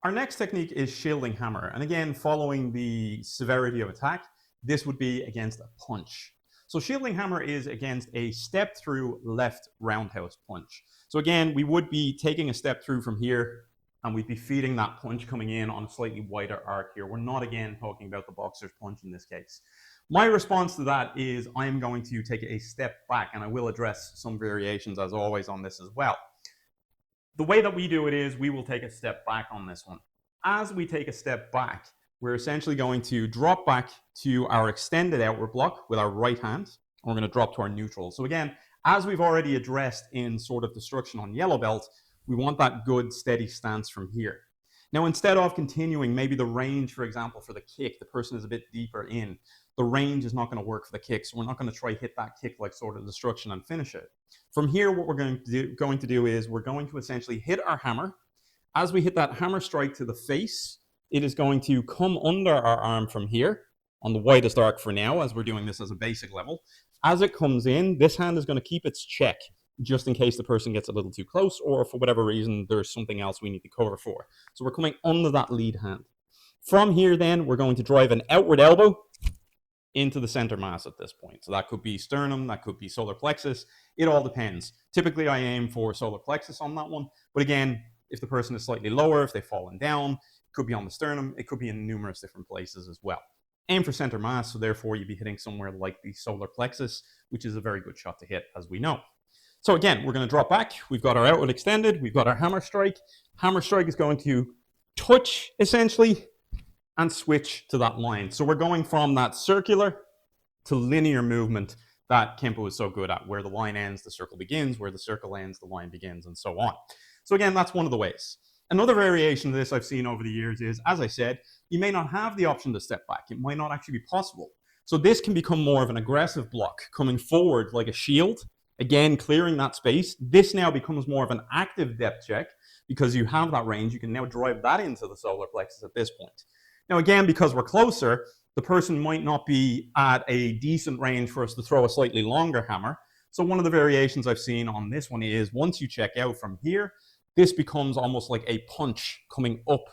Our next technique is shielding hammer. And again, following the severity of attack, this would be against a punch. So shielding hammer is against a step through left roundhouse punch. So again, we would be taking a step through from here and we'd be feeding that punch coming in on a slightly wider arc here. We're not again talking about the boxer's punch in this case. My response to that is I am going to take a step back, and I will address some variations as always on this as well. The way that we do it is we will take a step back on this one. As we take a step back, we're essentially going to drop back to our extended outward block with our right hand. And we're going to drop to our neutral. So again, as we've already addressed in sort of destruction on yellow belt, we want that good steady stance from here. Now, instead of continuing, maybe the range, for example, for the kick, the person is a bit deeper in. The range is not going to work for the kick, so we're not going to try hit that kick like sort of destruction and finish it. From here, what we're going to do is we're going to essentially hit our hammer. As we hit that hammer strike to the face, it is going to come under our arm from here on the widest arc for now, as we're doing this as a basic level. As it comes in, this hand is going to keep its check just in case the person gets a little too close or for whatever reason there's something else we need to cover for. So we're coming under that lead hand. From here then, we're going to drive an outward elbow into the center mass at this point. So that could be sternum, that could be solar plexus. It all depends. Typically, I aim for solar plexus on that one. But again, if the person is slightly lower, if they've fallen down, it could be on the sternum. It could be in numerous different places as well. Aim for center mass, so therefore you'd be hitting somewhere like the solar plexus, which is a very good shot to hit, as we know. So again, we're going to drop back. We've got our outward extended. We've got our hammer strike. Hammer strike is going to touch, essentially, and switch to that line. So we're going from that circular to linear movement that Kenpo is so good at, where the line ends, the circle begins, where the circle ends, the line begins, and so on. So again, that's one of the ways. Another variation of this I've seen over the years is, as I said, you may not have the option to step back. It might not actually be possible. So this can become more of an aggressive block, coming forward like a shield, again, clearing that space. This now becomes more of an active depth check because you have that range. You can now drive that into the solar plexus at this point. Now, again, because we're closer, the person might not be at a decent range for us to throw a slightly longer hammer. So one of the variations I've seen on this one is once you check out from here, this becomes almost like a punch coming up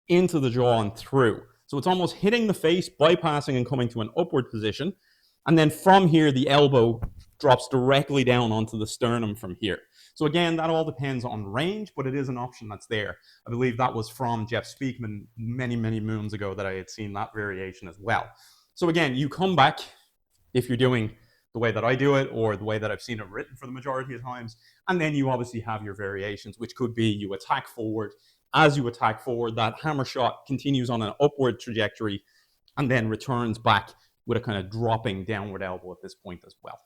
into the jaw and through. So it's almost hitting the face, bypassing and coming to an upward position. And then from here, the elbow drops directly down onto the sternum from here. So again, that all depends on range, but it is an option that's there. I believe that was from Jeff Speakman many, many moons ago that I had seen that variation as well. So again, you come back if you're doing the way that I do it or the way that I've seen it written for the majority of times. And then you obviously have your variations, which could be you attack forward. As you attack forward, that hammer shot continues on an upward trajectory and then returns back with a kind of dropping downward elbow at this point as well.